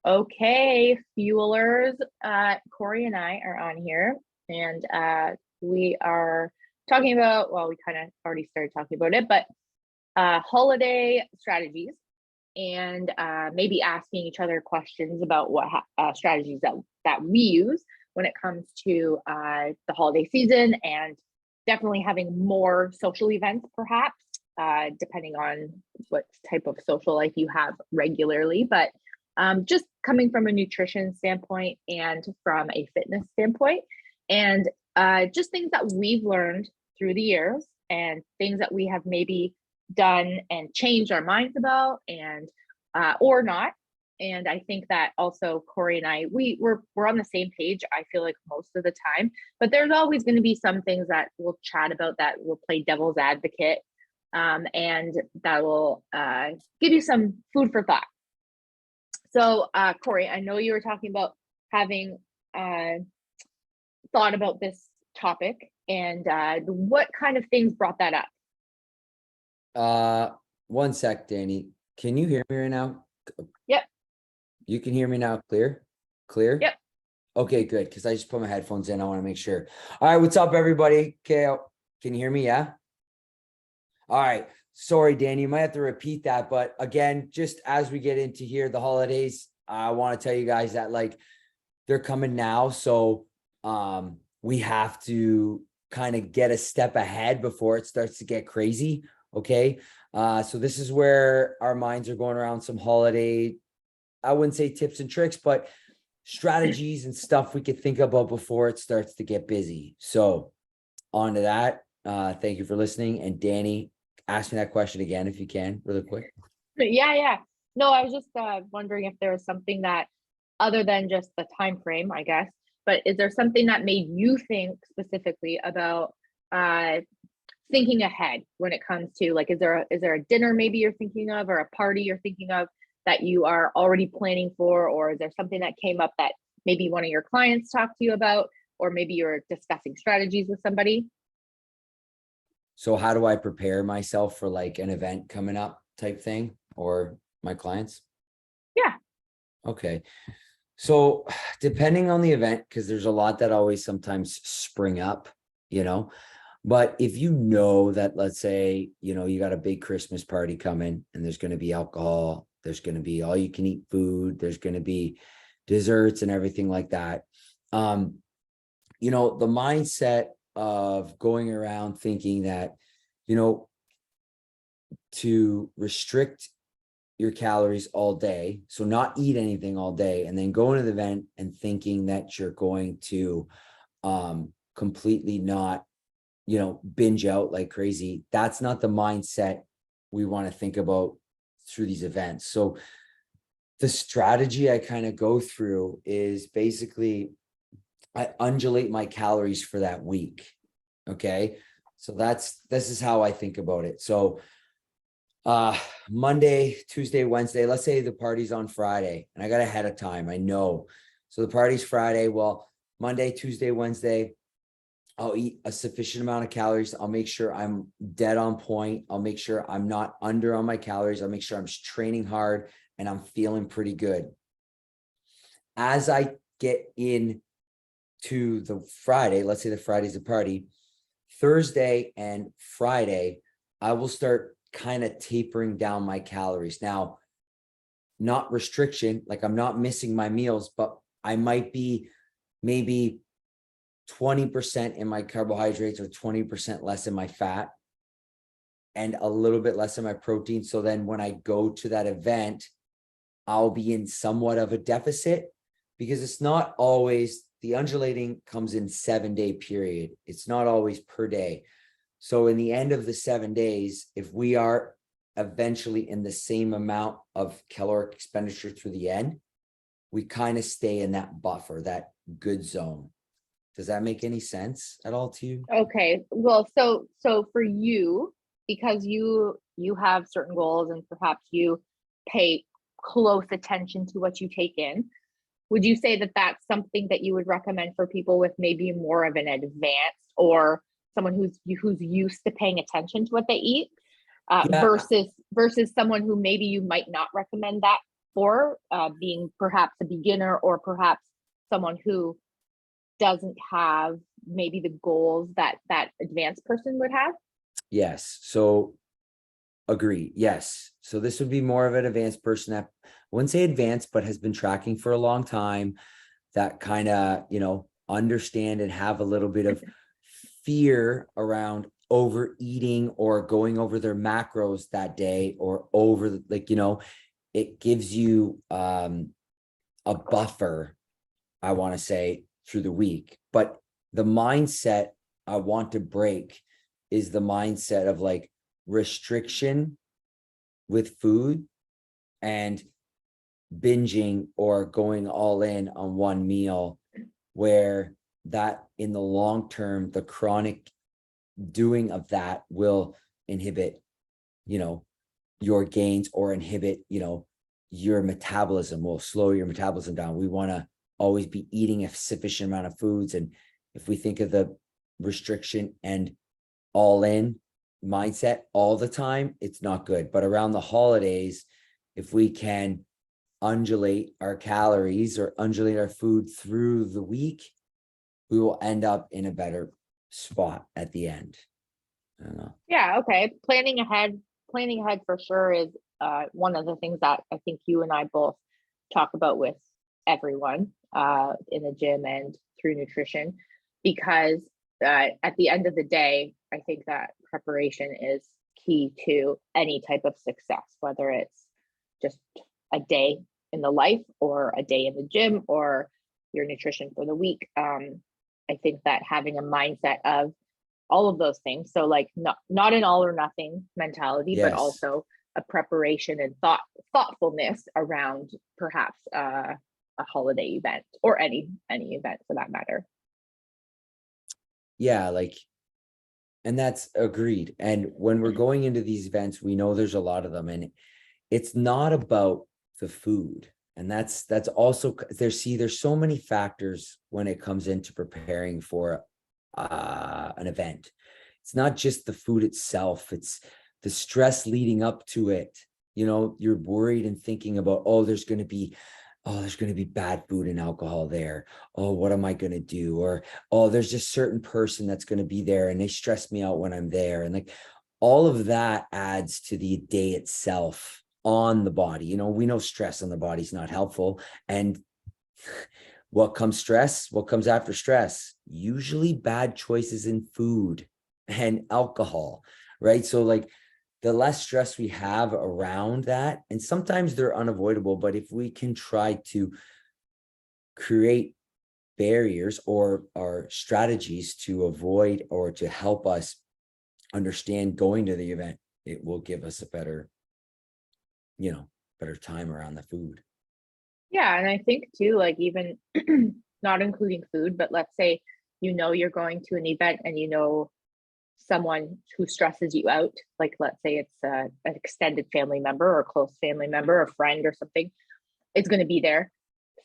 Okay, fuelers. Corey and I are on here, and we are talking about, well, we kind of already started talking about it, but holiday strategies and maybe asking each other questions about what strategies that we use when it comes to the holiday season, and definitely having more social events, perhaps, depending on what type of social life you have regularly. But just coming from a nutrition standpoint and from a fitness standpoint, and just things that we've learned through the years and things that we have maybe done and changed our minds about, and or not. And I think that also Corey and I, we're on the same page, I feel like, most of the time, but there's always going to be some things that we'll chat about, that will play devil's advocate, and that will give you some food for thought. So, Corey, I know you were talking about having thought about this topic, and what kind of things brought that up? One sec, Danny. Can you hear me right now? Yep. You can hear me now, clear? Clear? Yep. Okay, good, because I just put my headphones in. I want to make sure. All right, what's up, everybody? Okay, can you hear me? Yeah? All right. Sorry, Danny, you might have to repeat that. But again, just as we get into here, the holidays, I want to tell you guys that, like, they're coming now. So we have to kind of get a step ahead before it starts to get crazy. Okay. So this is where our minds are going around some holiday, I wouldn't say tips and tricks, but strategies and stuff we could think about before it starts to get busy. So on to that. Thank you for listening. And Danny, ask me that question again, if you can, really quick. Yeah. No, I was just wondering if there was something that, other than just the time frame, I guess, but is there something that made you think specifically about thinking ahead when it comes to, like, is there a dinner maybe you're thinking of, or a party you're thinking of that you are already planning for, or is there something that came up that maybe one of your clients talked to you about, or maybe you're discussing strategies with somebody? So how do I prepare myself for, like, an event coming up type thing, or my clients? Yeah. Okay. So depending on the event, because there's a lot that always sometimes spring up, but if you know that, let's say, you got a big Christmas party coming and there's going to be alcohol, there's going to be all you can eat food, there's going to be desserts and everything like that. The mindset of going around thinking that, to restrict your calories all day, so not eat anything all day, and then go into the event and thinking that you're going to completely not, binge out like crazy. That's not the mindset we want to think about through these events. So the strategy I kind of go through is basically I undulate my calories for that week. Okay. So this is how I think about it. So Monday, Tuesday, Wednesday, let's say the party's on Friday and I got ahead of time. I know. So the party's Friday. Well, Monday, Tuesday, Wednesday, I'll eat a sufficient amount of calories. I'll make sure I'm dead on point. I'll make sure I'm not under on my calories. I'll make sure I'm training hard and I'm feeling pretty good. As I get in to the Friday, let's say the Friday's a party, Thursday and Friday, I will start kind of tapering down my calories. Now, not restriction, like I'm not missing my meals, but I might be maybe 20% in my carbohydrates or 20% less in my fat and a little bit less in my protein. So then when I go to that event, I'll be in somewhat of a deficit, because it's not always, the undulating comes in 7-day period. It's not always per day. So in the end of the 7 days, if we are eventually in the same amount of caloric expenditure through the end, we kind of stay in that buffer, that good zone. Does that make any sense at all to you? Okay. Well, so for you, because you have certain goals and perhaps you pay close attention to what you take in, would you say that that's something that you would recommend for people with maybe more of an advanced, or someone who's used to paying attention to what they eat, Yeah. versus someone who maybe you might not recommend that for, being perhaps a beginner or perhaps someone who doesn't have maybe the goals that that advanced person would have? Yes. So agree. Yes. So this would be more of an advanced person that, I wouldn't say advanced, but has been tracking for a long time, that kind of, understand and have a little bit of fear around overeating or going over their macros that day, or over, like, it gives you a buffer, I want to say, through the week. But the mindset I want to break is the mindset of like restriction with food and binging or going all in on one meal, where that in the long term, the chronic doing of that will inhibit, your gains, or inhibit, your metabolism, will slow your metabolism down. We want to always be eating a sufficient amount of foods. And if we think of the restriction and all in mindset all the time, it's not good. But around the holidays, if we can undulate our calories or undulate our food through the week, we will end up in a better spot at the end. I don't know. Yeah, okay. Planning ahead for sure is one of the things that I think you and I both talk about with everyone in the gym and through nutrition, because at the end of the day, I think that preparation is key to any type of success, whether it's just a day in the life or a day in the gym or your nutrition for the week. I think that having a mindset of all of those things, so like not an all or nothing mentality, but Yes. also a preparation and thoughtfulness around perhaps a holiday event or any event for that matter. Yeah, like, and that's agreed. And when we're going into these events, we know there's a lot of them, and it's not about the food. And that's also, there's so many factors when it comes into preparing for an event. It's not just the food itself, it's the stress leading up to it. You're worried and thinking about, there's going to be bad food and alcohol there. Oh, what am I going to do? Or, there's just certain person that's going to be there and they stress me out when I'm there. And like, all of that adds to the day itself on the body. We know stress on the body is not helpful. And what comes after stress? Usually bad choices in food and alcohol, right? So like, the less stress we have around that, and sometimes they're unavoidable, but if we can try to create barriers or strategies to avoid or to help us understand going to the event, it will give us a better time around the food. Yeah, and I think too, like even not including food, but let's say you're going to an event and someone who stresses you out, like let's say it's an extended family member or a close family member, a friend or something, is going to be there.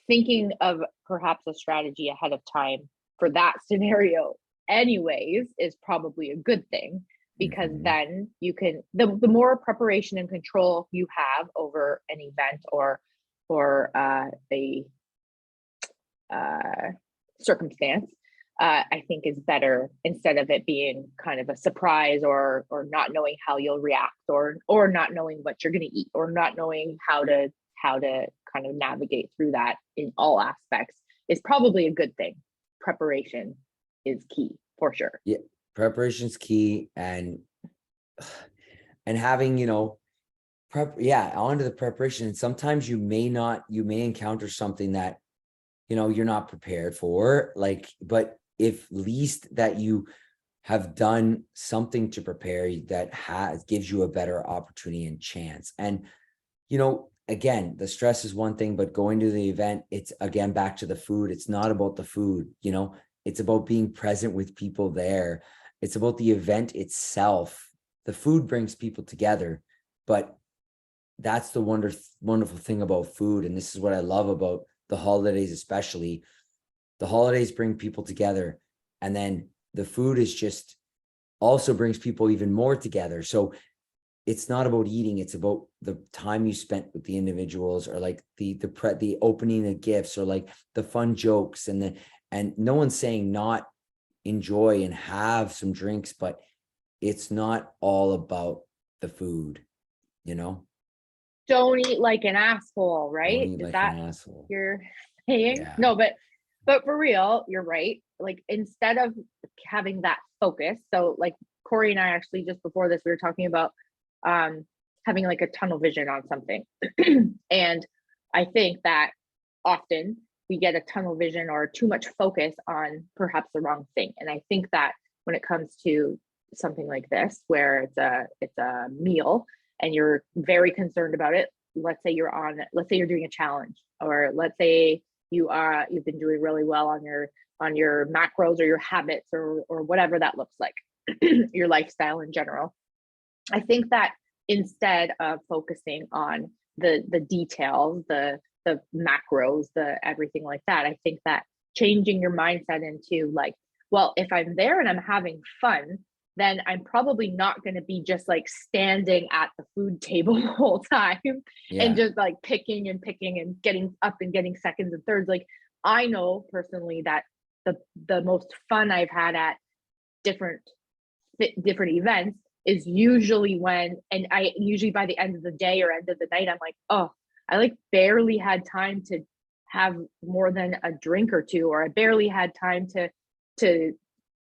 Thinking of perhaps a strategy ahead of time for that scenario anyways is probably a good thing, because then you can, the more preparation and control you have over an event or a circumstance, I think is better, instead of it being kind of a surprise or not knowing how you'll react or not knowing what you're going to eat or not knowing how to kind of navigate through that in all aspects is probably a good thing. Preparation is key for sure. Yeah, preparation's key, and having, onto the preparation. And sometimes you may encounter something that you're not prepared for, like, but if least that you have done something to prepare that gives you a better opportunity and chance. And again, the stress is one thing, but going to the event, it's again back to the food. It's not about the food, it's about being present with people there. It's about the event itself. The food brings people together, but that's the wonderful thing about food. And this is what I love about the holidays, especially. The holidays bring people together, and then the food is just also brings people even more together. So it's not about eating, it's about the time you spent with the individuals, or like the opening of gifts, or like the fun jokes, and no one's saying not enjoy and have some drinks, but it's not all about the food, you know? Don't eat like an asshole, Don't right? eat Is like that an asshole. you're saying? Yeah. No, but for real, you're right. Like instead of having that focus, so like Corey and I actually just before this, we were talking about having like a tunnel vision on something. And I think that often we get a tunnel vision or too much focus on perhaps the wrong thing. And I think that when it comes to something like this, where it's a meal and you're very concerned about it, let's say you're doing a challenge, or let's say you've been doing really well on your macros or your habits or whatever that looks like, your lifestyle in general. I think that instead of focusing on the details, the macros, the everything like that, I think that changing your mindset into like, well, if I'm there and I'm having fun, then I'm probably not going to be just like standing at the food table the whole time and Yeah. just like picking and getting up and getting seconds and thirds. Like I know personally that the most fun I've had at different different events is usually when, and I usually by the end of the day or end of the night, I'm like, oh, I like barely had time to have more than a drink or two, or I barely had time to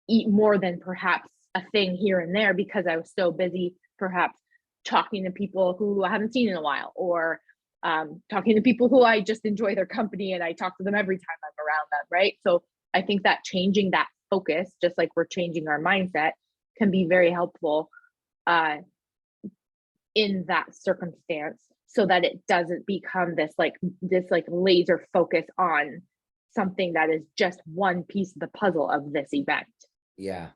eat more than perhaps a thing here and there because I was so busy, perhaps talking to people who I haven't seen in a while, or talking to people who I just enjoy their company and I talk to them every time I'm around them, right? So I think that changing that focus, just like we're changing our mindset, can be very helpful uh, in that circumstance, so that it doesn't become this like laser focus on something that is just one piece of the puzzle of this event. Yeah.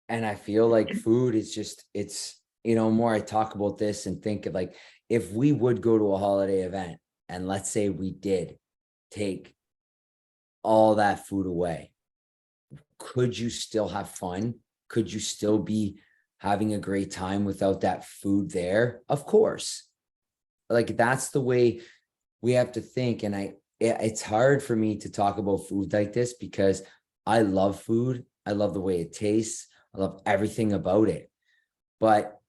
And I feel like food is just, it's, more I talk about this and think of like, if we would go to a holiday event and let's say we did take all that food away, could you still have fun? Could you still be having a great time without that food there? Of course. Like that's the way we have to think. And it's hard for me to talk about food like this because I love food. I love the way it tastes. I love everything about it. But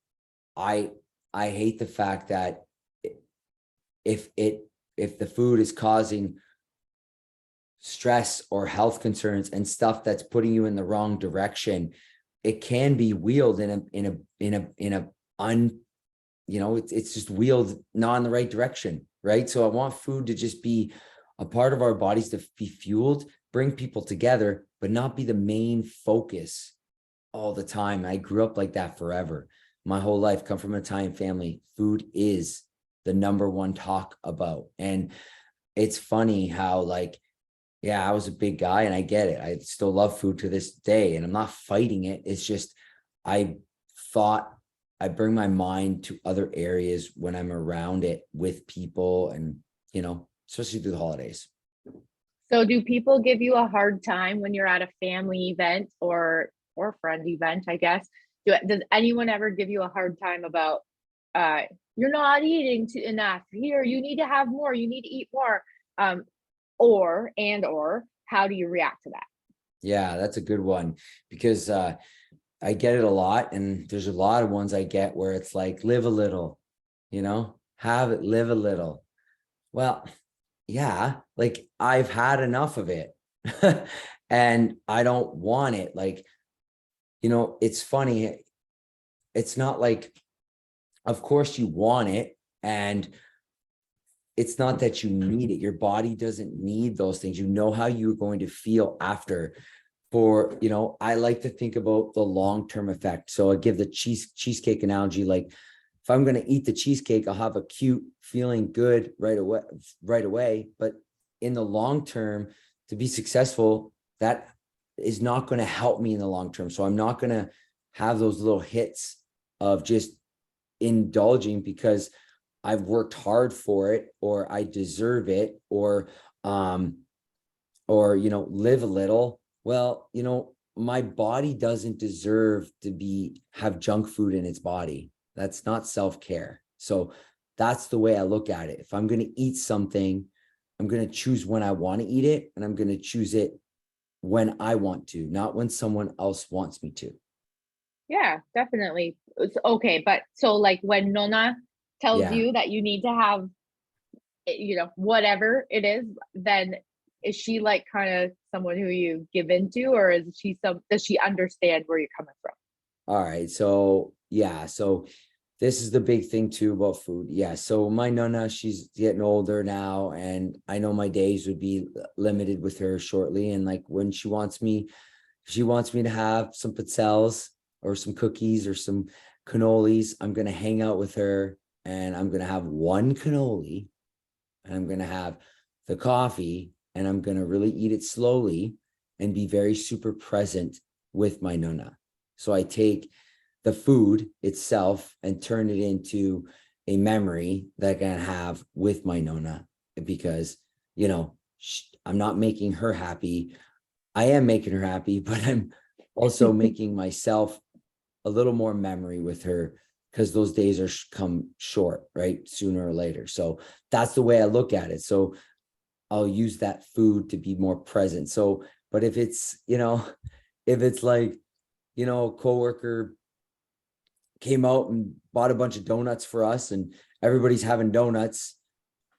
I hate the fact that if the food is causing stress or health concerns and stuff that's putting you in the wrong direction, it can be wheeled it's just wheeled not in the right direction, right? So I want food to just be a part of our bodies, to be fueled, bring people together, but not be the main focus all the time. I grew up like that forever. My whole life, come from an Italian family. Food is the number one talk about. And it's funny how like, yeah, I was a big guy and I get it. I still love food to this day and I'm not fighting it. It's just, I thought I bring my mind to other areas when I'm around it with people and, especially through the holidays. So do people give you a hard time when you're at a family event or friend event, I guess? Does anyone ever give you a hard time about uh you're not eating enough here, you need to have more, you need to eat more, or how do you react to that? Yeah, that's a good one because I get it a lot. And there's a lot of ones I get where it's like, live a little, have it, live a little. Well, yeah, like I've had enough of it and I don't want it. Like, it's funny. It's not like, of course you want it. And it's not that you need it. Your body doesn't need those things. You know how you're going to feel after. I like to think about the long-term effect. So I give the cheesecake analogy. Like if I'm going to eat the cheesecake, I'll have a cute feeling good right away. But in the long term, to be successful, that is not going to help me in the long term. So I'm not going to have those little hits of just indulging because I've worked hard for it, or I deserve it, or live a little. Well, my body doesn't deserve to have junk food in its body. That's not self-care. So that's the way I look at it. If I'm going to eat something, I'm going to choose when I want to eat it, and I'm going to choose it when I want to, not when someone else wants me to. Yeah, definitely. It's okay, but so like when Nona tells Yeah. you that you need to have, whatever it is, then is she like kind of someone who you give into, or does she understand where you're coming from? All right. So yeah. So this is the big thing too about food. Yeah. So my nonna, she's getting older now, and I know my days would be limited with her shortly. And like when she wants me to have some pizzelles or some cookies or some cannolis, I'm gonna hang out with her, and I'm gonna have one cannoli, and I'm gonna have the coffee, and I'm gonna really eat it slowly and be very super present with my nonna. So I take the food itself and turn it into a memory that I can have with my nonna, because, I'm not making her happy. I am making her happy, but I'm also making myself a little more memory with her, because those days are come short, right? Sooner or later. So that's the way I look at it. So I'll use that food to be more present. So, but if it's, if it's like, a coworker came out and bought a bunch of donuts for us and everybody's having donuts,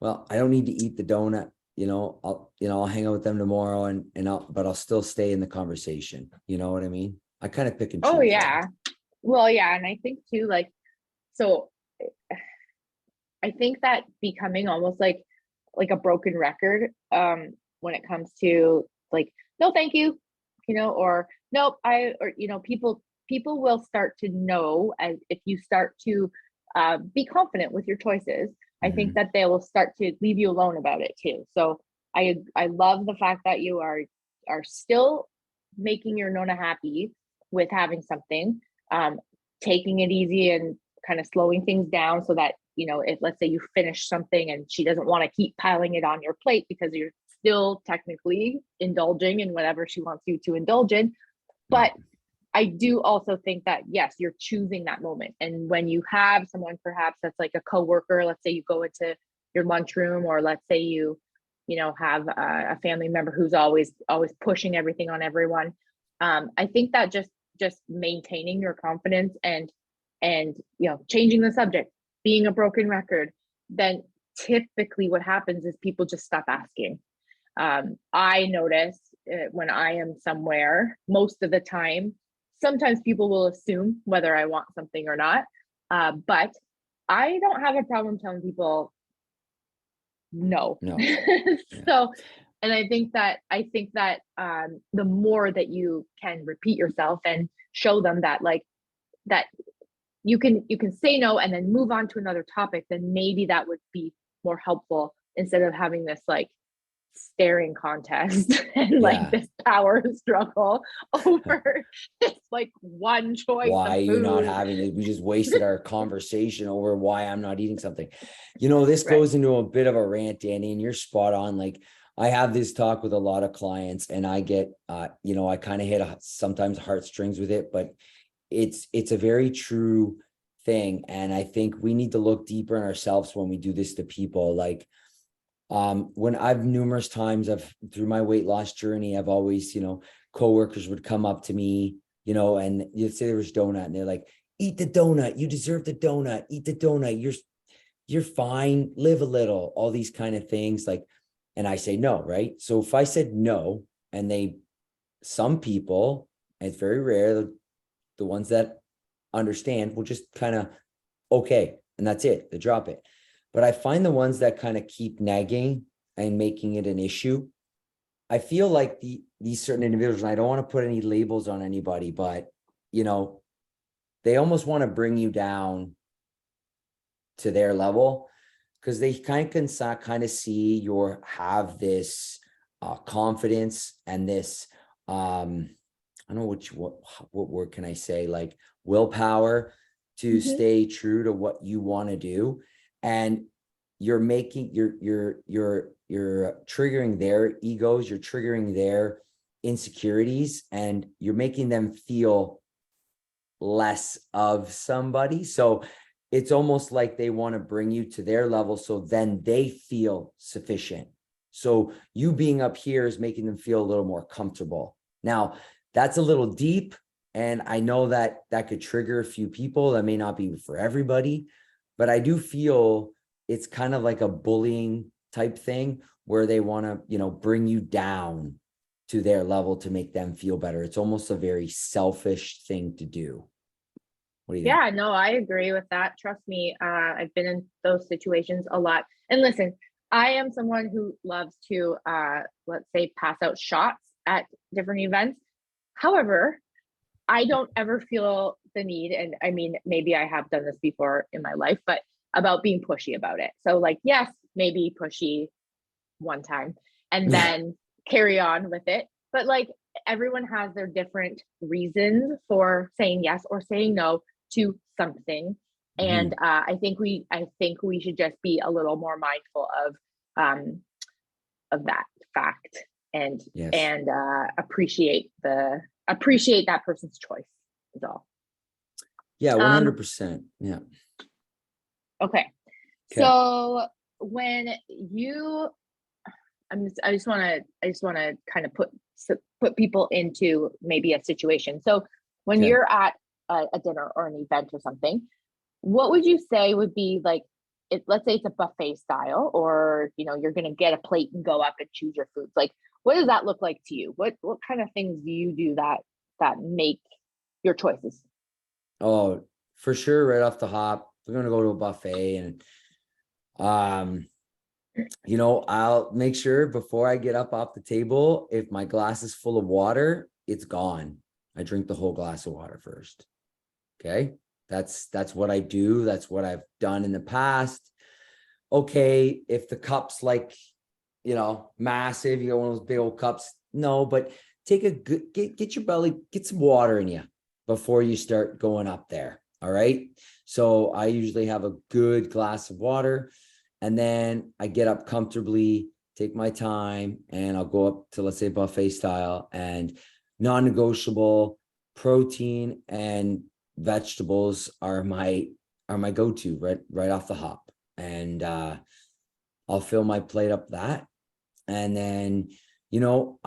well, I don't need to eat the donut. I'll hang out with them tomorrow, but I'll still stay in the conversation. You know what I mean? I kind of pick and Oh choose. yeah. Well, yeah, and I think too, like, so I think that becoming almost like a broken record, when it comes to like, no, thank you, or nope, people will start to know, as if you start to be confident with your choices. I think Mhm. that they will start to leave you alone about it too. So I love the fact that you are still making your Nona happy with having something, um, taking it easy and kind of slowing things down, so that if, let's say, you finish something and she doesn't want to keep piling it on your plate because you're still technically indulging in whatever she wants you to indulge in. Yeah. But I do also think that, yes, you're choosing that moment. And when you have someone perhaps that's like a coworker, let's say you go into your lunchroom, or let's say have a family member who's always pushing everything on everyone. I think that just maintaining your confidence and changing the subject, being a broken record, then typically what happens is people just stop asking. I notice when I am somewhere, most of the time, sometimes people will assume whether I want something or not. But I don't have a problem telling people no. No. Yeah. So, and I think that the more that you can repeat yourself and show them that, like, that you can say no and then move on to another topic, then maybe that would be more helpful, instead of having this like staring contest and like Yeah. this power struggle over this like one choice Why of are you not food. having it? We just wasted our conversation over why I'm not eating something. This Right. goes into a bit of a rant, Danny, and you're spot on. Like, I have this talk with a lot of clients, and I get, I kind of hit sometimes heartstrings with it, but it's a very true thing. And I think we need to look deeper in ourselves when we do this to people. Like, when I've numerous times through my weight loss journey, I've always, coworkers would come up to me, and you'd say there was donut, and they're like, eat the donut, you deserve the donut, eat the donut, you're fine, live a little, all these kind of things. Like, and I say no, right? So if I said no, and some people, and it's very rare, the ones that understand will just kind of, okay, and that's it, they drop it. But I find the ones that kind of keep nagging and making it an issue, I feel like these certain individuals, and I don't want to put any labels on anybody, but they almost want to bring you down to their level, because they kind of see have this confidence and this I don't know what word can I say, like willpower to Mhm. stay true to what you want to do. And you're triggering their egos, you're triggering their insecurities, and you're making them feel less of somebody. So it's almost like they want to bring you to their level so then they feel sufficient. So you being up here is making them feel a little more comfortable. Now, that's a little deep, and I know that that could trigger a few people. That may not be for everybody, but I do feel it's kind of like a bullying type thing where they want to, you know, bring you down to their level to make them feel better. It's almost a very selfish thing to do. What do you think? Yeah, no, I agree with that. Trust me, I've been in those situations a lot. And listen, I am someone who loves to, let's say, pass out shots at different events. However, I don't ever feel the need, and I mean, maybe I have done this before in my life, but about being pushy about it. So, like, yes, maybe pushy one time and Yeah. then carry on with it. But like, everyone has their different reasons for saying yes or saying no to something. And Mhm. I think we should just be a little more mindful um, of that fact and Yes. appreciate that person's choice is all. Yeah, Um, 100%. Yeah. okay. Okay. So when you I just want to kind of put people into maybe a situation. So when Okay. you're at a dinner or an event or something, what would you say would be like, let's say it's a buffet style, or you're going to get a plate and go up and choose your foods. Like, what does that look like to you? What kind of things do you do that make your choices? Oh, for sure, right off the hop, we're gonna go to a buffet and um, I'll make sure before I get up off the table, if my glass is full of water, it's gone. I drink the whole glass of water first. Okay. That's what I do. That's what I've done in the past. Okay, if the cup's like, massive, you got one of those big old cups. No, but take a good get your belly, get some water in you before you start going up there. All right. So I usually have a good glass of water, and then I get up comfortably, take my time, and I'll go up to, let's say, buffet style, and non-negotiable protein and vegetables are my go-to right off the hop. And I'll fill my plate up that. And then, you know,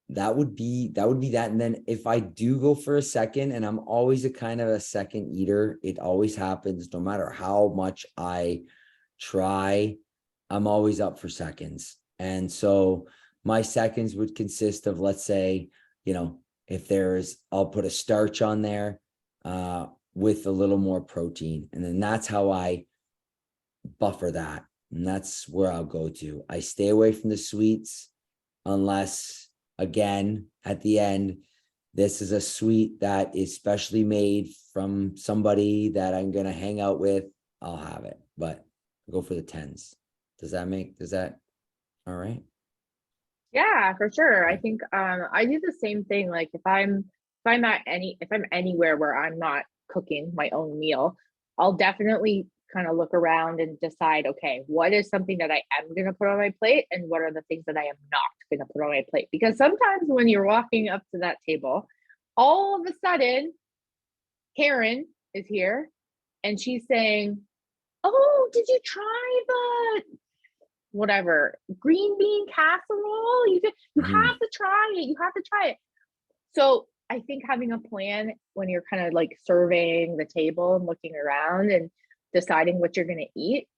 that would be that. And then if I do go for a second, and I'm always a kind of a second eater, it always happens no matter how much I try, I'm always up for seconds. And so my seconds would consist of, let's say, if I'll put a starch on there with a little more protein. And then that's how I buffer that. And that's where I'll go to. I stay away from the sweets unless, again, at the end, this is a sweet that is specially made from somebody that I'm going to hang out with. I'll have it, but I'll go for the 10s. Does that all right? Yeah, for sure. I Yeah. think I do the same thing. Like, if I'm anywhere where I'm not cooking my own meal, I'll definitely kind of look around and decide, okay, what is something that I am going to put on my plate and what are the things that I am not going to put on my plate? Because sometimes when you're walking up to that table, all of a sudden Karen is here and she's saying, "Oh, did you try the whatever green bean casserole? You Mhm. have to try it. You have to try it." So I think having a plan when you're kind of like surveying the table and looking around and deciding what you're going to eat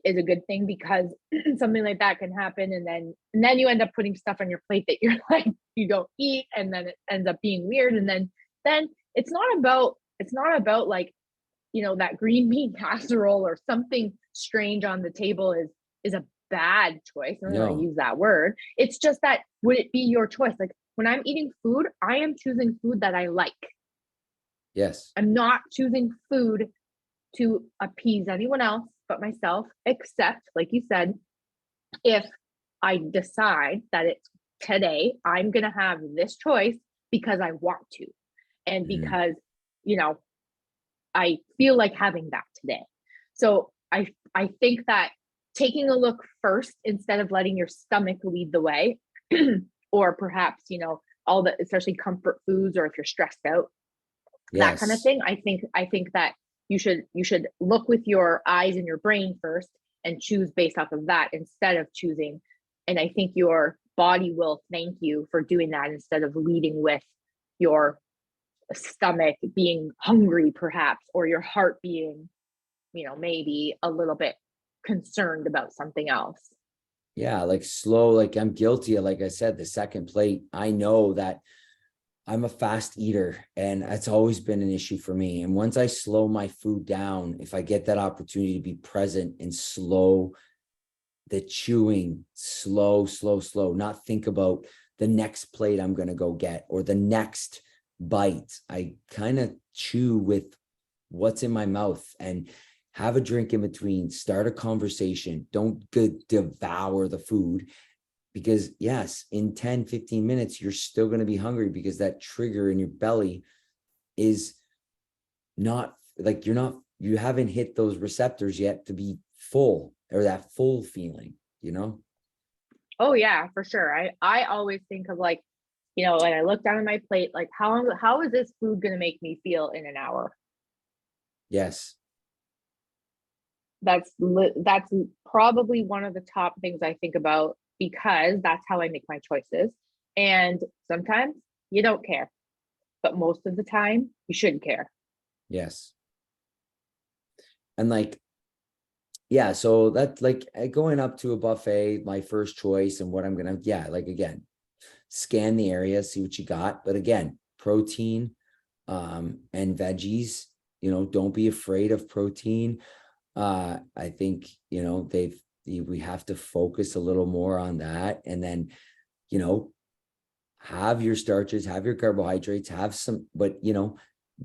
is a good thing, because something like that can happen, and then you end up putting stuff on your plate that you're like you don't eat, and then it ends up being weird, and then it's not about like that green bean casserole or something strange on the table is a bad choice. I'm not going to No. use that word. It's just that, would it be your choice? Like, when I'm eating food, I am choosing food that I like. Yes. I'm not choosing food to appease anyone else but myself, except, like you said, if I decide that it's today, I'm going to have this choice because I want to, and Mhm. because, you know, I feel like having that today. So I think that taking a look first instead of letting your stomach lead the way, or perhaps all the especially comfort foods, or if you're stressed out, that kind of Yes. thing. I think that you should look with your eyes and your brain first and choose based off of that instead of choosing. And I think your body will thank you for doing that instead of leading with your stomach being hungry perhaps, or your heart being, maybe a little bit concerned about something else. Yeah, like slow, like I'm guilty of, like I said, the second plate. I know that I'm a fast eater and that's always been an issue for me. And once I slow my food down, if I get that opportunity to be present and slow the chewing, slow, not think about the next plate I'm going to go get or the next bite. I kind of chew with what's in my mouth and have a drink in between, start a conversation. Don't devour the food, because yes, in 10, 15 minutes, you're still going to be hungry because that trigger in your belly is not like you haven't hit those receptors yet to be full, or that full feeling, you know? Oh yeah, for sure. I always think of like, when I look down at my plate, like how is this food going to make me feel in an hour? Yes. That's probably one of the top things I think about, because that's how I make my choices. And sometimes you don't care, but most of the time you should care. Yes. And like, yeah, so that's like going up to a buffet, my first choice, and what I'm gonna, yeah, like again, scan the area, see what you got. But again, protein and veggies, don't be afraid of protein. I think, we have to focus a little more on that. And then, you know, have your starches, have your carbohydrates, have some, but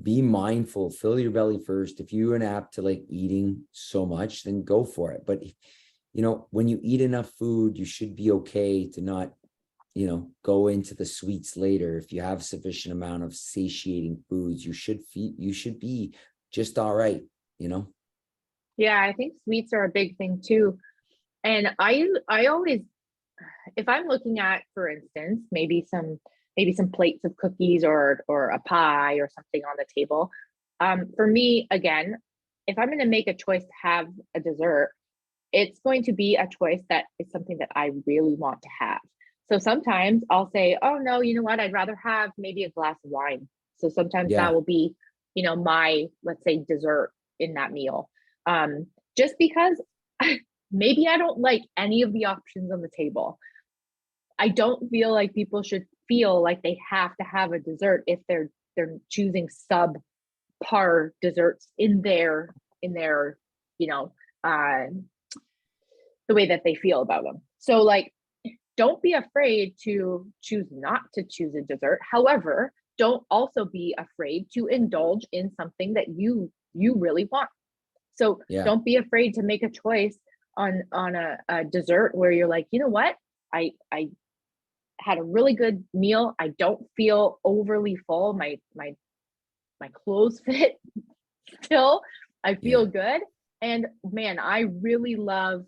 be mindful, fill your belly first. If you're an apt to like eating so much, then go for it. But when you eat enough food, you should be okay to not, go into the sweets later. If you have sufficient amount of satiating foods, you should be just all right, you know? Yeah, I think sweets are a big thing too. And I always, if I'm looking at, for instance, maybe some plates of cookies or a pie or something on the table. For me, again, if I'm going to make a choice to have a dessert, it's going to be a choice that is something that I really want to have. So sometimes I'll say, oh no, you know what? I'd rather have maybe a glass of wine. So sometimes that Yeah. will be, my, let's say, dessert in that meal. Just because maybe I don't like any of the options on the table. I don't feel like people should feel like they have to have a dessert if they're choosing subpar desserts in their you know uh the way that they feel about them. So like, don't be afraid to choose not to choose a dessert. However, don't also be afraid to indulge in something that you really want. So Yeah. don't be afraid to make a choice on a dessert where you're like, you know what? I had a really good meal. I don't feel overly full. My clothes fit still. I Yeah. feel good. And man, I really love,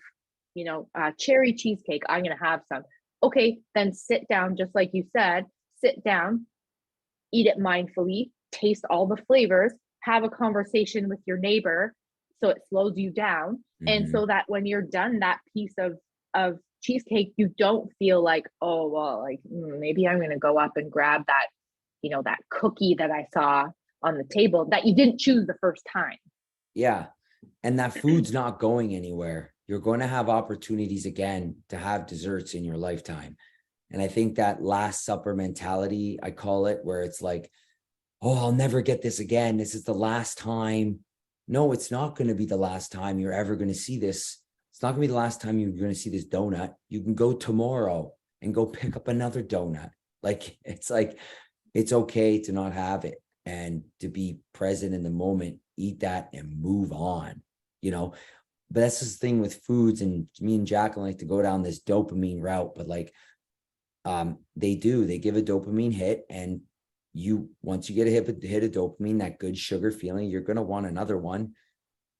cherry cheesecake. I'm gonna have some. Okay, then sit down, just like you said, sit down, eat it mindfully, taste all the flavors, have a conversation with your neighbor so it slows you down. And Hmm. so that when you're done that piece of cheesecake, you don't feel like, oh well, like maybe I'm gonna go up and grab that, that cookie that I saw on the table that you didn't choose the first time. Yeah. And that food's not going anywhere. You're going to have opportunities again to have desserts in your lifetime. And I think that last supper mentality, I call it, where it's like, oh, I'll never get this again. This is the last time. No, it's not going to be the last time you're ever going to see this. It's not going to be the last time you're going to see this donut. You can go tomorrow and go pick up another donut. Like, it's okay to not have it and to be present in the moment, eat that and move on, you know? But that's the thing with foods, and me and Jacqueline like to go down this dopamine route, but like, they give a dopamine hit, and once you get a hit of dopamine, that good sugar feeling, you're going to want another one.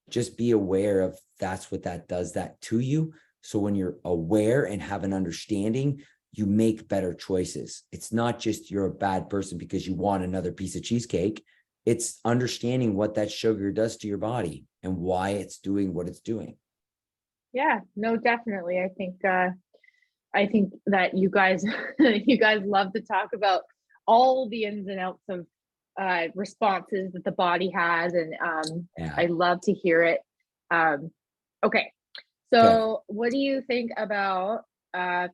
Just be aware of that's what that does that to you. So when you're aware and have an understanding, you make better choices. It's not just you're a bad person because you want another piece of cheesecake. it's understanding what that sugar does to your body and why it's doing what it's doing. Yeah, no, definitely. I think that you guys you guys love to talk about all the ins and outs of responses that the body has, and Yeah. I love to hear it. Um, okay, Okay. so what do you think about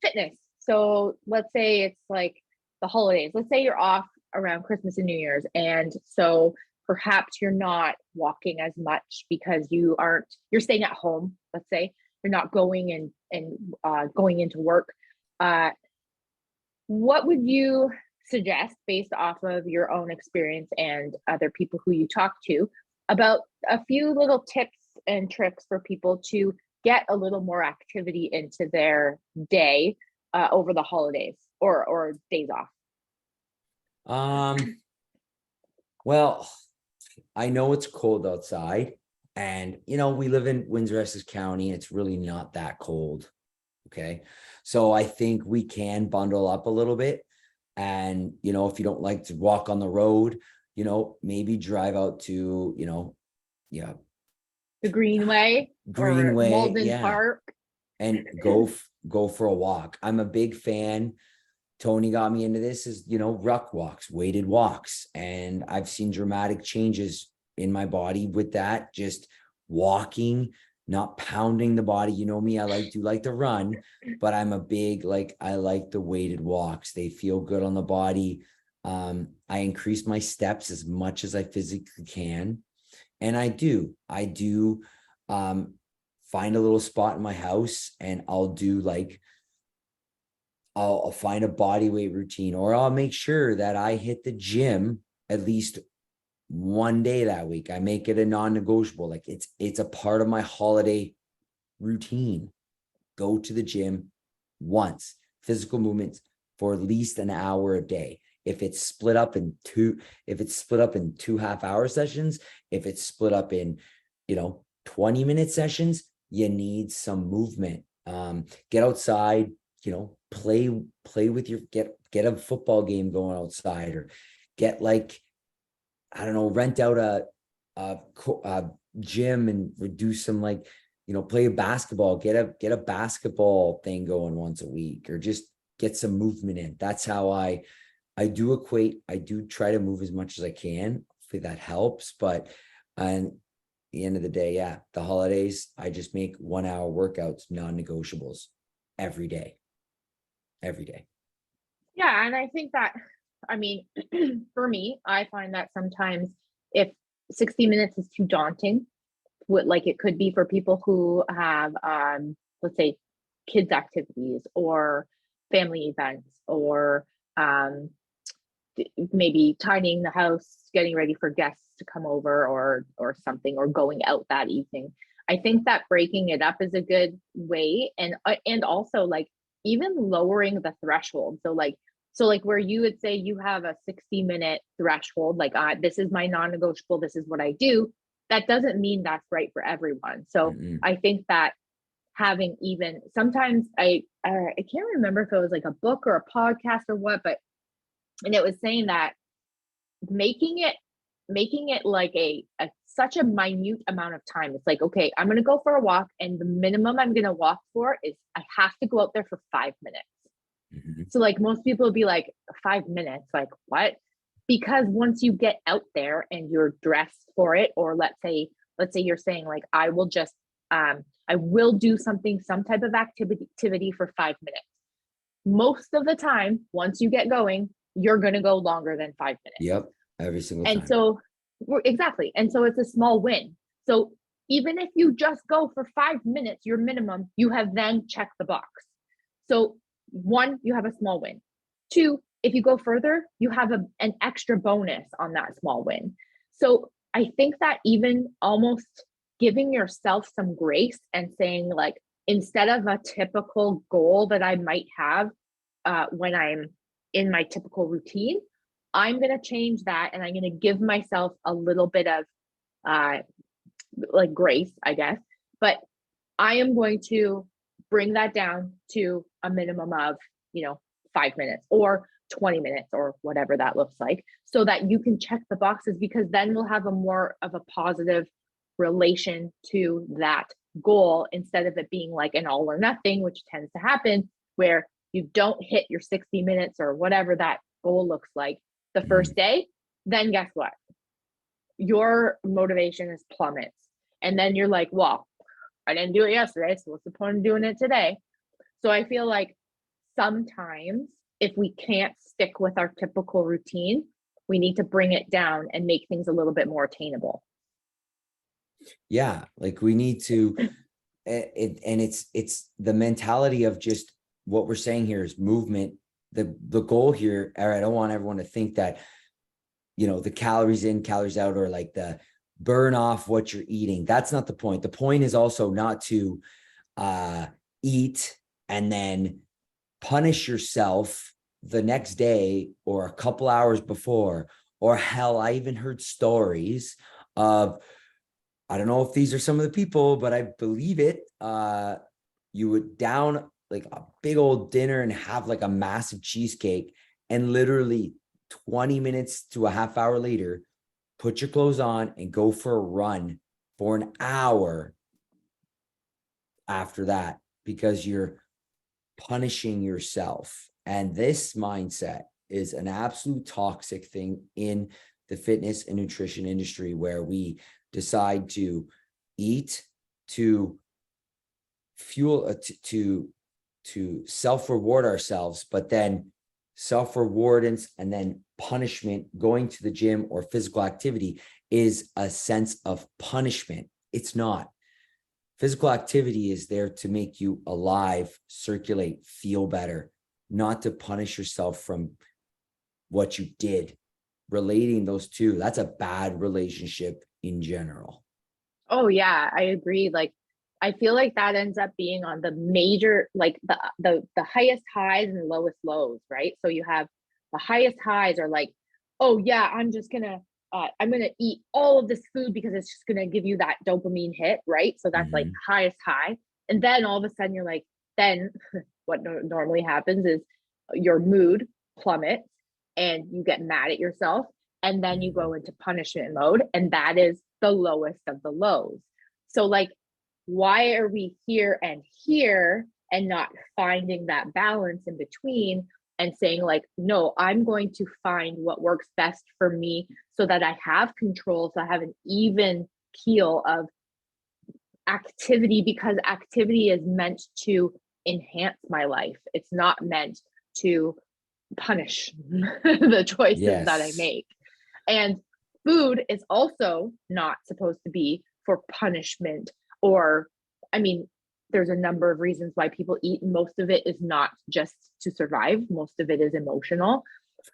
fitness? So let's say it's like the holidays. Let's say you're off around Christmas and New Year's, and so perhaps you're not walking as much because you're staying at home. Let's say you're not going and going into work. Uh, what would you suggest based off of your own experience and other people who you talk to about a few little tips and tricks for people to get a little more activity into their day over the holidays or days off? Um, well, I know it's cold outside, and we live in Windsor, Essex County. It's really not that cold. Okay. So I think we can bundle up a little bit. And, if you don't like to walk on the road, maybe drive out to, yeah, The Greenway or Greenway. Malden Yeah. Park. And go for a walk. I'm a big fan. Tony got me into this is, ruck walks, weighted walks. And I've seen dramatic changes in my body with that, just walking, not pounding the body. You know me, I like to run, but I'm a big, I like the weighted walks. They feel good on the body. I increase my steps as much as I physically can. And I do find a little spot in my house, and I'll do I'll find a body weight routine, or I'll make sure that I hit the gym at least one day that week. I make it a non-negotiable. Like it's a part of my holiday routine. Go to the gym once, physical movements for at least an hour a day. If it's split up in two 2.5-hour sessions, if it's split up in, 20-minute sessions, you need some movement. Get outside, play with get a football game going outside, or get I don't know, rent out a gym and do some play a basketball, get a basketball thing going once a week, or just get some movement in. That's how I do try to move as much as I can. Hopefully that helps. But and the end of the day, yeah, the holidays, I just make 1 hour workouts, non-negotiables every day. Yeah, and I think that, I mean, for me, I find that sometimes if 60 minutes is too daunting, what like it could be for people who have let's say kids activities or family events or maybe tidying the house, getting ready for guests to come over or something, or going out that evening. I think that breaking it up is a good way, and also like even lowering the threshold. So like where you would say you have a 60-minute threshold, like this is my non-negotiable, this is what I do. That doesn't mean that's right for everyone. So Mm-mm. I think that having even sometimes I can't remember if it was like a book or a podcast or what, but and it was saying that making it like a such a minute amount of time. It's like, okay, I'm going to go for a walk, and the minimum I'm going to walk for is I have to go out there for 5 minutes. Mm-hmm. So like most people would be like, 5 minutes, like what? Because once you get out there and you're dressed for it, or let's say you're saying like, I will do some type of activity for 5 minutes. Most of the time, once you get going, you're going to go longer than 5 minutes. Yep, every single And time. so, exactly. And so it's a small win. So even if you just go for 5 minutes, your minimum, you have then checked the box. So one, you have a small win. Two, if you go further, you have an extra bonus on that small win. So I think that even almost giving yourself some grace and saying like, instead of a typical goal that I might have when I'm in my typical routine, I'm going to change that, and I'm going to give myself a little bit of uh, like grace, I guess. But I am going to bring that down to a minimum of, 5 minutes, or 20 minutes or whatever that looks like, so that you can check the boxes, because then we'll have a more of a positive relation to that goal, instead of it being like an all or nothing, which tends to happen where you don't hit your 60 minutes or whatever that goal looks like the first day. Then guess what? Your motivation is plummets. And then you're like, well, I didn't do it yesterday, so what's the point of doing it today? So I feel like sometimes if we can't stick with our typical routine, we need to bring it down and make things a little bit more attainable. Yeah, like we need to, and it's the mentality of just what we're saying here is movement. The goal here, I don't want everyone to think that, you know, the calories in, calories out, or like the burn off what you're eating. That's not the point. The point is also not to eat and then punish yourself the next day or a couple hours before. Or hell, I even heard stories of, I don't know if these are some of the people, but I believe it. You would down like a big old dinner and have like a massive cheesecake, and literally 20 minutes to a half hour later, put your clothes on and go for a run for an hour after that, because you're punishing yourself. And this mindset is an absolute toxic thing in the fitness and nutrition industry, where we decide to eat to fuel, to self-reward ourselves, but then self-rewardance and then punishment, going to the gym or physical activity, is a sense of punishment. It's not. Physical activity is there to make you alive, circulate, feel better, not to punish yourself from what you did. Relating those two, that's a bad relationship in general. Oh yeah, I agree. Like I feel like that ends up being on the major, like the highest highs and lowest lows, right? So you have the highest highs are like, oh yeah, I'm gonna eat all of this food because it's just gonna give you that dopamine hit, right? So that's like highest high. And then all of a sudden you're like, then what normally happens is your mood plummets and you get mad at yourself, and then you go into punishment mode, and that is the lowest of the lows. So like, why are we here and not finding that balance in between, and saying like, no, I'm going to find what works best for me, so that I have control, so I have an even keel of activity, because activity is meant to enhance my life. It's not meant to punish the choices that I Yes. make. And food is also not supposed to be for punishment, or, I mean, there's a number of reasons why people eat. Most of it is not just to survive, most of it is emotional.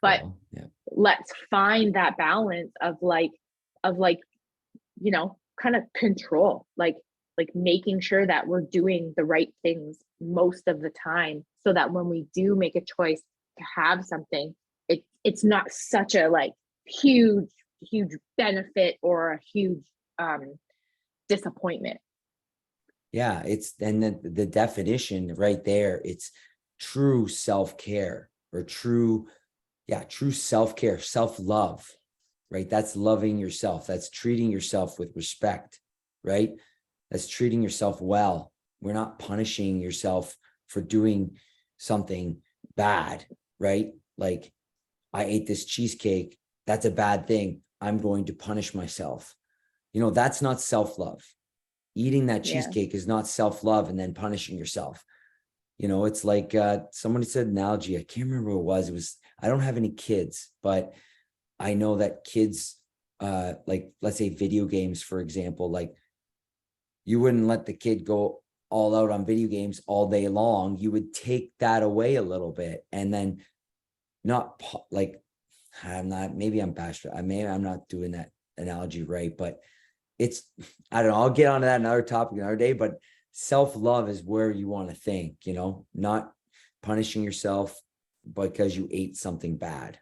But yeah. let's find that balance of like, you know, kind of control, like making sure that we're doing the right things most of the time, so that when we do make a choice to have something, it's not such a like huge benefit or a huge disappointment. Yeah, it's then the definition right there. It's true self-care, or true self-care, self-love, right? That's loving yourself. That's treating yourself with respect, right? That's treating yourself well. We're not punishing yourself for doing something bad, right? Like, I ate this cheesecake. That's a bad thing. I'm going to punish myself. You know, that's not self-love. Eating that Yeah. cheesecake is not self-love and then punishing yourself. You know, it's like somebody said an analogy. I can't remember what it was. It was, I don't have any kids, but I know that kids, like, let's say video games, for example, like, you wouldn't let the kid go all out on video games all day long. You would take that away a little bit, and then not like, maybe I'm passionate. I'm not doing that analogy right, but it's, I don't know, I'll get onto that another topic another day, but self-love is where you want to think, you know, not punishing yourself because you ate something bad.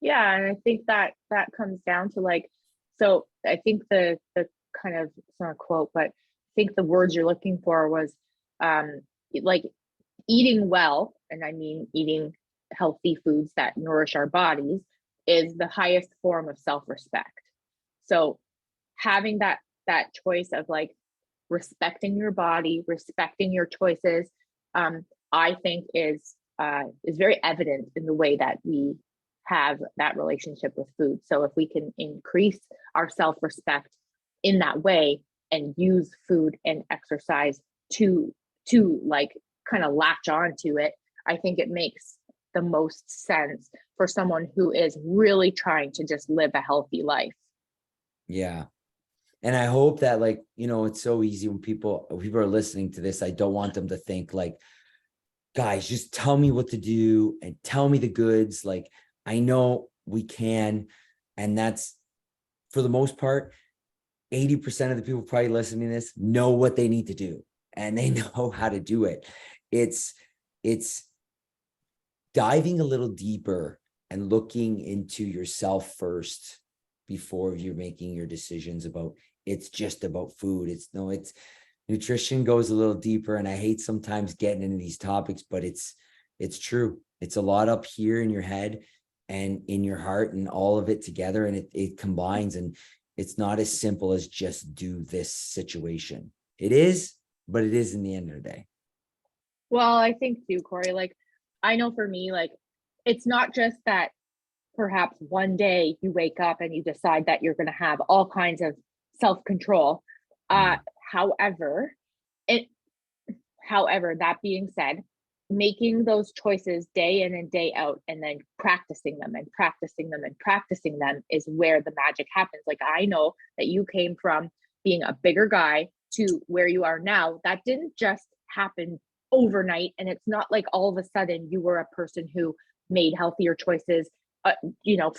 Yeah, and I think that comes down to like, so I think the kind of, it's not a quote, but I think the words you're looking for was like eating well, and I mean eating healthy foods that nourish our bodies is the highest form of self-respect. So having that choice of like respecting your body, respecting your choices, I think is very evident in the way that we have that relationship with food. So if we can increase our self-respect in that way and use food and exercise to like kind of latch on to it, I think it makes the most sense for someone who is really trying to just live a healthy life. Yeah. And I hope that, like, you know, it's so easy when people are listening to this. I don't want them to think like, guys, just tell me what to do and tell me the goods. Like, I know we can. And that's, for the most part, 80% of the people probably listening to this know what they need to do and they know how to do it. It's diving a little deeper and looking into yourself first before you're making your decisions about, it's just about food. It's nutrition goes a little deeper, and I hate sometimes getting into these topics, but it's true. It's a lot up here in your head and in your heart and all of it together, and it combines, and it's not as simple as just do this situation. It is, but it is in the end of the day. Well, I think too, Corey, like, I know for me, like, it's not just that perhaps one day you wake up and you decide that you're going to have all kinds of self-control. However, that being said, making those choices day in and day out, and then practicing them and practicing them and practicing them is where the magic happens. Like, I know that you came from being a bigger guy to where you are now. That didn't just happen overnight. And it's not like all of a sudden you were a person who made healthier choices,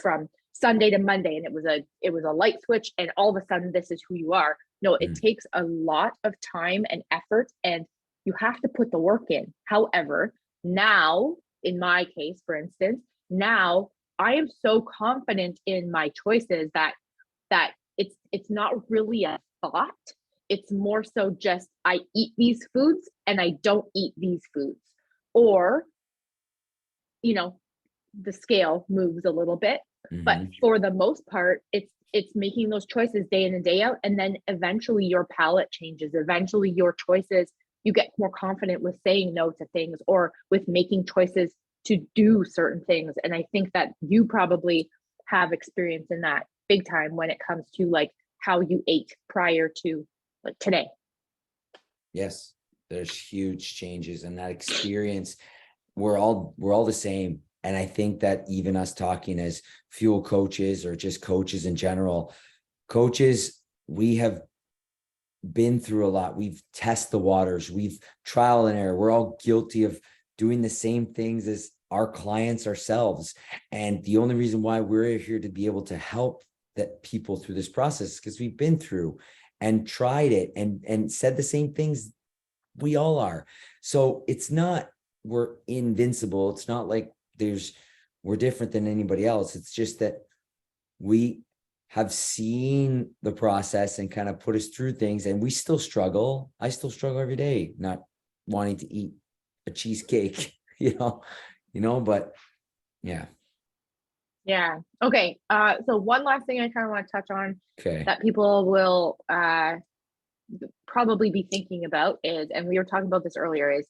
from Sunday to Monday, and it was a light switch, and all of a sudden this is who you are. No, it takes a lot of time and effort, and you have to put the work in. However, now, in my case, for instance, now I am so confident in my choices that it's not really a thought. It's more so just, I eat these foods and I don't eat these foods. Or, the scale moves a little bit, but for the most part, it's making those choices day in and day out. And then eventually your palate changes. Eventually your choices, you get more confident with saying no to things or with making choices to do certain things. And I think that you probably have experience in that big time when it comes to like how you ate prior to like today. Yes, there's huge changes, and that experience, we're all the same. And I think that even us talking as fuel coaches or just coaches in general, coaches, we have been through a lot. We've tested the waters, we've trial and error. We're all guilty of doing the same things as our clients ourselves. And the only reason why we're here to be able to help that people through this process is because we've been through and tried it and said the same things. We all are. So it's not, we're invincible. It's not like we're different than anybody else. It's just that we have seen the process and kind of put us through things, and we still struggle. I still struggle every day, not wanting to eat a cheesecake, but yeah. Yeah. Okay. So one last thing I kind of want to touch on Okay. that people will probably be thinking about is, and we were talking about this earlier, is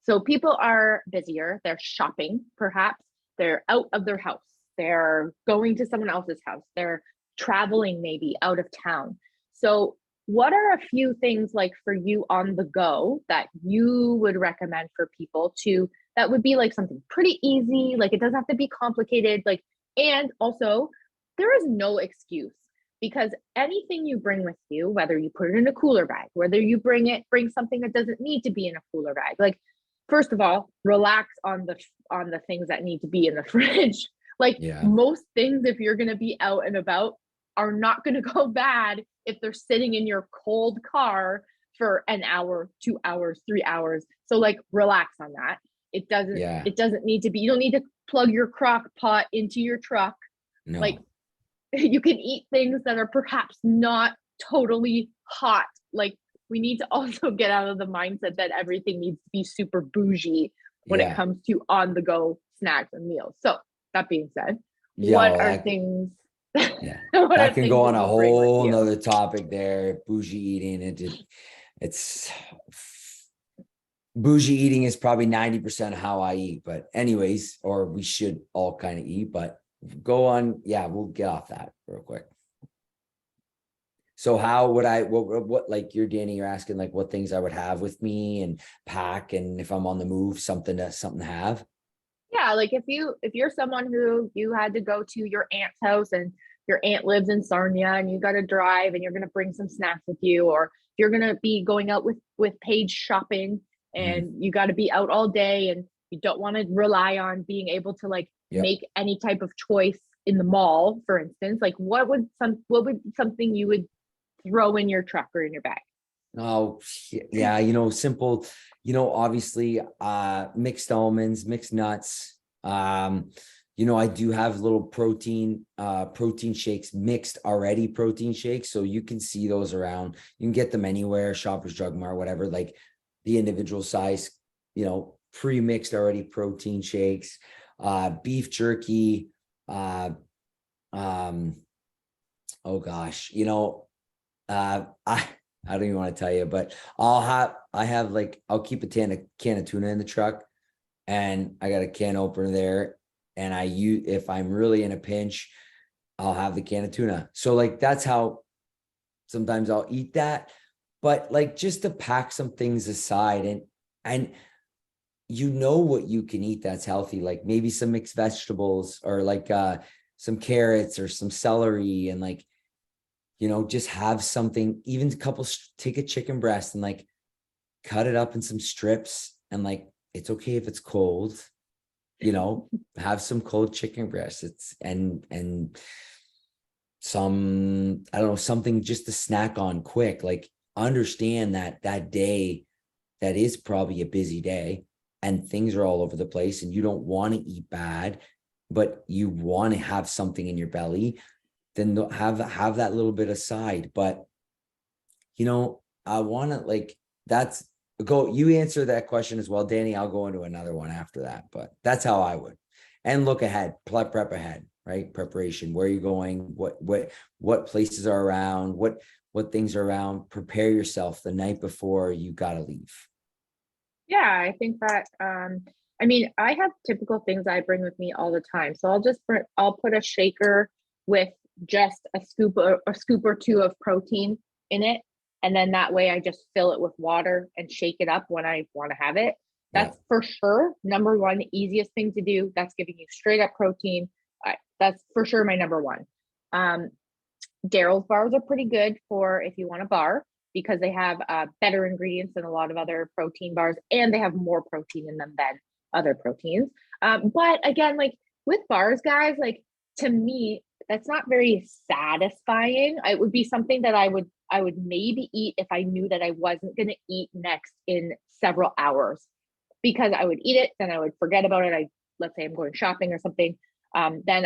so people are busier, they're shopping, perhaps they're out of their house, they're going to someone else's house, they're traveling maybe out of town. So what are a few things like for you on the go that you would recommend for people that would be like something pretty easy, like it doesn't have to be complicated, like, and also there is no excuse, because anything you bring with you, whether you put it in a cooler bag, whether you bring something that doesn't need to be in a cooler bag, like, first of all, relax on the things that need to be in the fridge. Like, most things, if you're going to be out and about, are not going to go bad if they're sitting in your cold car for an hour, 2 hours, 3 hours. So like, relax on that. It doesn't need to be, you don't need to plug your crock pot into your truck. No. Like, you can eat things that are perhaps not totally hot. Like, we need to also get out of the mindset that everything needs to be super bougie when it comes to on the go snacks and meals. So that being said, Yeah, what well, are that, things, yeah, what are that can things go that on a you bring with whole you? nother topic there. Bougie eating, it's bougie eating is probably 90% of how I eat, but anyways, or we should all kind of eat, but go on. Yeah, we'll get off that real quick. So how would I, what, like you're Danny, you're asking like what things I would have with me and pack, and if I'm on the move, something to have. Yeah, like if you're someone who you had to go to your aunt's house and your aunt lives in Sarnia and you got to drive and you're going to bring some snacks with you, or you're going to be going out with Paige shopping Mhm. and you got to be out all day and you don't want to rely on being able to like Yep. make any type of choice in the mall, for instance, like what would something you would throw in your truck or in your bag? Oh, yeah, simple, obviously, mixed almonds, mixed nuts. I do have little protein shakes, mixed already protein shakes. So you can see those around. You can get them anywhere, Shoppers Drug Mart, whatever, like the individual size, pre-mixed already protein shakes, beef jerky, um, oh gosh, I don't even want to tell you, but I'll keep a can of tuna in the truck, and I got a can opener there. And if I'm really in a pinch, I'll have the can of tuna. So like, that's how sometimes I'll eat that, but like just to pack some things aside, and what you can eat that's healthy, like maybe some mixed vegetables, or like some carrots or some celery, and like, just have something, even take a chicken breast and like cut it up in some strips, and like, it's okay if it's cold, have some cold chicken breast. And some, I don't know, something just to snack on quick, like understand that day, that is probably a busy day and things are all over the place and you don't want to eat bad, but you want to have something in your belly, then have that little bit aside. But I want to, like, that's you answer that question as well, Danny. I'll go into another one after that, but that's how I would. And look ahead, prep ahead, right? Preparation, where are you going, what places are around, what things are around. Prepare yourself the night before you got to leave. Yeah, I think that I mean, I have typical things I bring with me all the time. So I'll put a shaker with just a scoop or two of protein in it. And then that way I just fill it with water and shake it up when I want to have it. That's for sure number one, easiest thing to do. That's giving you straight up protein. That's for sure my number one. Daryl's bars are pretty good for if you want a bar, because they have better ingredients than a lot of other protein bars, and they have more protein in them than other proteins. But again, like with bars, guys, like to me, that's not very satisfying. It would be something that I would maybe eat if I knew that I wasn't going to eat next in several hours, because I would eat it, then I would forget about it. Let's say I'm going shopping or something, then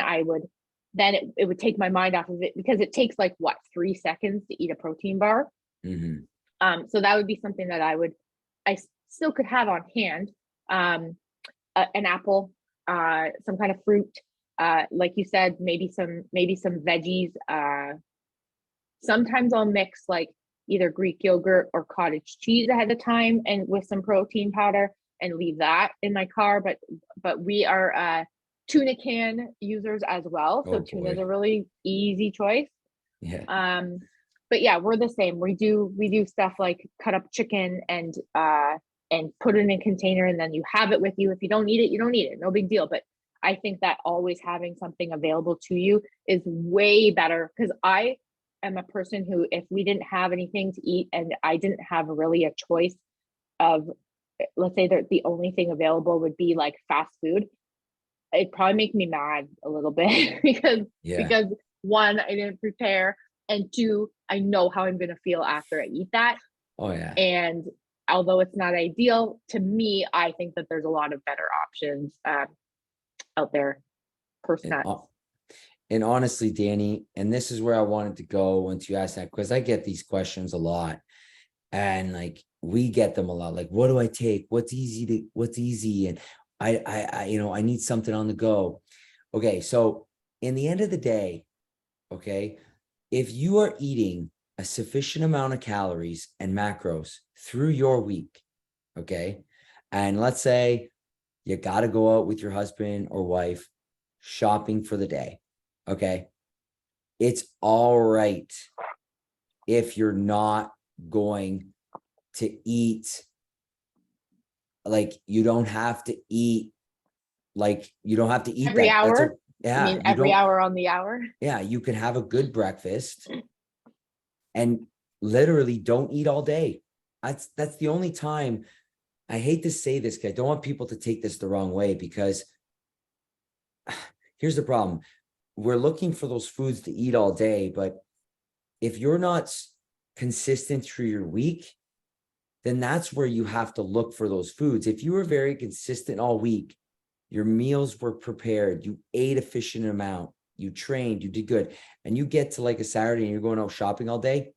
it would take my mind off of it, because it takes like what, 3 seconds to eat a protein bar. Mm-hmm. So that would be something that I still could have on hand. An apple, some kind of fruit, like you said, maybe some veggies. Sometimes I'll mix like either Greek yogurt or cottage cheese ahead of time and with some protein powder and leave that in my car. But we are tuna can users as well. So tuna is a really easy choice. Yeah. But yeah, we're the same. We do stuff like cut up chicken and put it in a container, and then you have it with you. If you don't eat it, you don't eat it. No big deal. But I think that always having something available to you is way better, because I am a person who, if we didn't have anything to eat and I didn't have really a choice of, let's say that the only thing available would be like fast food, it'd probably make me mad a little bit because one, I didn't prepare, and two, I know how I'm going to feel after I eat that. Oh yeah. And although it's not ideal to me, I think that there's a lot of better options out there per snacks. And honestly, Danny, and this is where I wanted to go once you asked that, because I get these questions a lot, and like we get them a lot. Like, what do I take? What's easy? And I need something on the go. Okay, so in the end of the day, okay, if you are eating a sufficient amount of calories and macros through your week, okay, and let's say you got to go out with your husband or wife shopping for the day, okay, it's all right if you're not going to eat, like you don't have to eat, like you don't have to eat Every that. That's a, hour? You yeah, mean you every don't, hour on the hour? yeah, you can have a good breakfast and literally don't eat all day. That's the only time. I hate to say this because I don't want people to take this the wrong way, because here's the problem. We're looking for those foods to eat all day, but if you're not consistent through your week, then that's where you have to look for those foods. If you were very consistent all week, your meals were prepared, you ate a efficient amount, you trained, you did good, and you get to like a Saturday and you're going out shopping all day,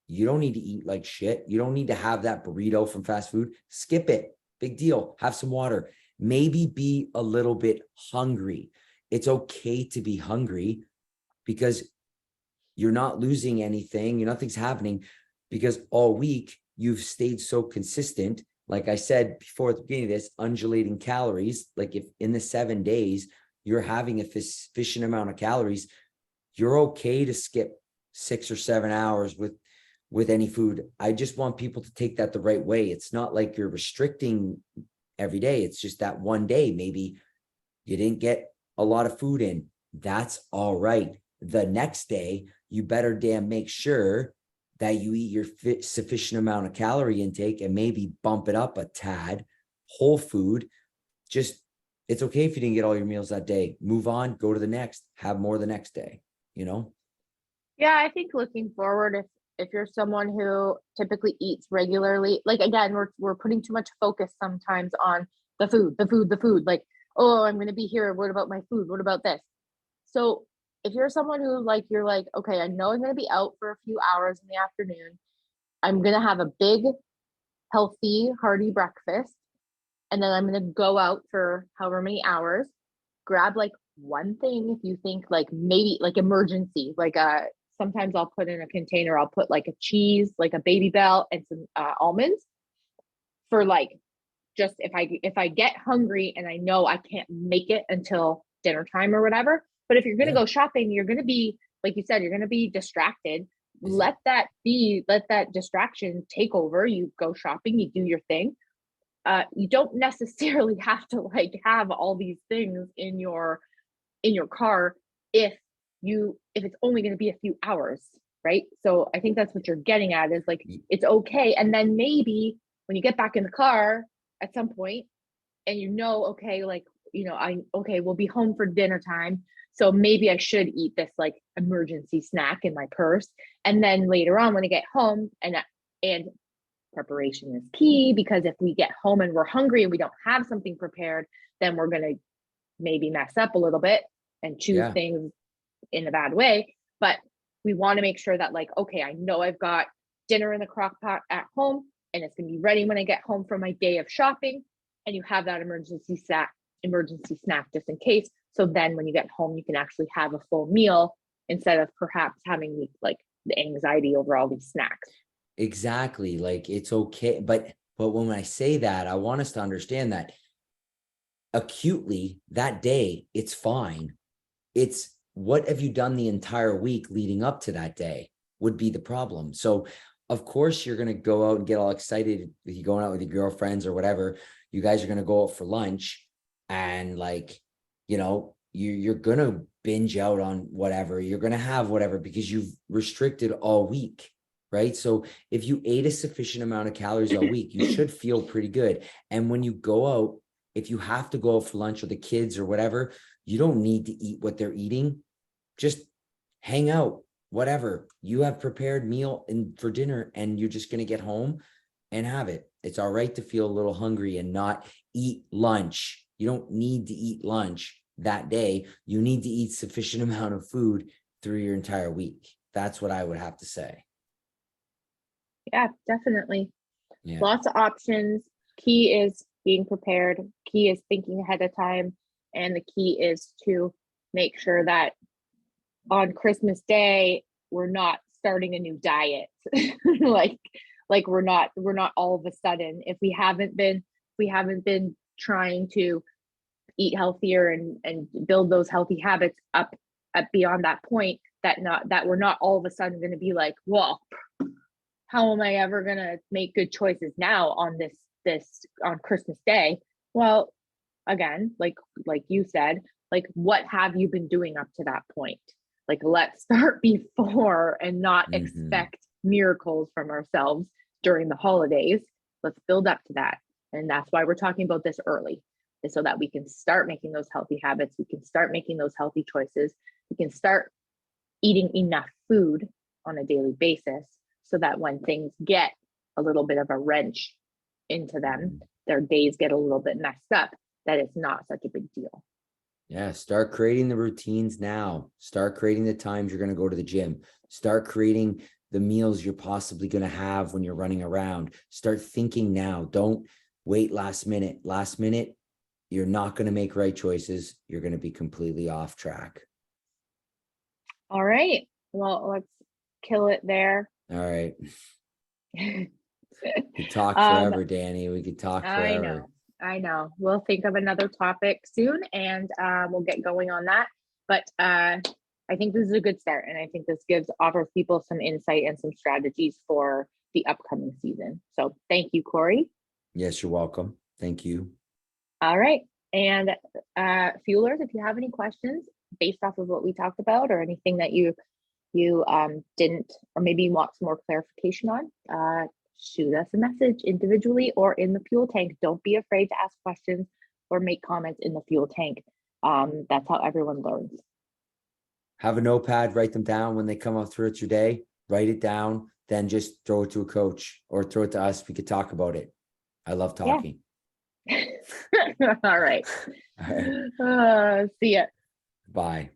you don't need to eat like shit. You don't need to have that burrito from fast food. Skip it. Big deal. Have some water. Maybe be a little bit hungry. It's okay to be hungry because you're not losing anything. Nothing's happening because all week you've stayed so consistent. Like I said before at the beginning of this, undulating calories. Like if in the 7 days you're having a sufficient amount of calories, you're okay to skip 6 or 7 hours with any food. I just want people to take that the right way. It's not like you're restricting every day. It's just that one day, maybe you didn't get a lot of food in. That's all right. The next day, you better damn make sure that you eat your sufficient amount of calorie intake and maybe bump it up a tad. Whole food. Just, it's okay if you didn't get all your meals that day. Move on, go to the next, have more the next day, you know? Yeah, I think looking forward, if you're someone who typically eats regularly, like again, we're putting too much focus sometimes on the food, the food, the food. Like, oh, I'm gonna be here. What about my food? What about this? So if you're someone who like you're like, okay, I know I'm gonna be out for a few hours in the afternoon. I'm gonna have a big, healthy, hearty breakfast, and then I'm gonna go out for however many hours. Grab like one thing if you think like maybe like emergency, like sometimes I'll put in a container, I'll put like a cheese, like a Baby Bell and some almonds for like just if I get hungry and I know I can't make it until dinner time or whatever. But if you're gonna Yeah. go shopping, you're gonna be like you said, you're gonna be distracted. Is it? Let that distraction take over. You go shopping, you do your thing. You don't necessarily have to like have all these things in your car if if it's only going to be a few hours, right? So I think that's what you're getting at is like it's okay, and then maybe when you get back in the car at some point and okay, like I okay, we'll be home for dinner time, so maybe I should eat this like emergency snack in my purse, and then later on when I get home and preparation is key, because if we get home and we're hungry and we don't have something prepared, then we're going to maybe mess up a little bit and choose Yeah. things in a bad way. But we want to make sure that like, okay, I know I've got dinner in the crock pot at home and it's going to be ready when I get home from my day of shopping. And you have that emergency snack just in case. So then when you get home, you can actually have a full meal instead of perhaps having like the anxiety over all these snacks. Exactly. Like it's okay. But when I say that, I want us to understand that acutely that day, it's fine. It's what have you done the entire week leading up to that day would be the problem. So of course you're going to go out and get all excited with you going out with your girlfriends or whatever. You guys are going to go out for lunch and like, you're going to binge out on whatever. You're going to have whatever because you've restricted all week. Right. So if you ate a sufficient amount of calories all week, you should feel pretty good. And when you go out, if you have to go out for lunch with the kids or whatever, you don't need to eat what they're eating. Just hang out, whatever. You have prepared meal for dinner and you're just going to get home and have it. It's all right to feel a little hungry and not eat lunch. You don't need to eat lunch that day. You need to eat sufficient amount of food through your entire week. That's what I would have to say. Yeah, definitely. Yeah. Lots of options. Key is being prepared. Key is thinking ahead of time. And the key is to make sure that on Christmas Day, we're not starting a new diet. like we're not all of a sudden, if we haven't been trying to eat healthier and build those healthy habits up beyond that point, that we're not all of a sudden going to be like, well, how am I ever going to make good choices now on this on Christmas Day? Well, again, like you said, like, what have you been doing up to that point? Like, let's start before and not expect miracles from ourselves during the holidays. Let's build up to that. And that's why we're talking about this early, is so that we can start making those healthy habits. We can start making those healthy choices. We can start eating enough food on a daily basis so that when things get a little bit of a wrench into them, their days get a little bit messed up, that it's not such a big deal. Yeah, start creating the routines now. Start creating the times you're going to go to the gym. Start creating the meals you're possibly going to have when you're running around. Start thinking now. Don't wait last minute. Last minute, you're not going to make right choices. You're going to be completely off track. All right. Well, let's kill it there. All right. We could talk forever, Danny. We could talk forever. I know. We'll think of another topic soon, and we'll get going on that. But I think this is a good start, and I think this offers people some insight and some strategies for the upcoming season. So thank you, Corey. Yes, you're welcome. Thank you. All right. And Fuelers, if you have any questions based off of what we talked about, or anything that you didn't, or maybe you want some more clarification on, shoot us a message individually or in the fuel tank. Don't be afraid to ask questions or make comments in the fuel tank. That's how everyone learns. Have a notepad, write them down when they come up throughout your day, write it down, then just throw it to a coach or throw it to us. We could talk about it. I love talking. Yeah. All right. All right. See ya. Bye.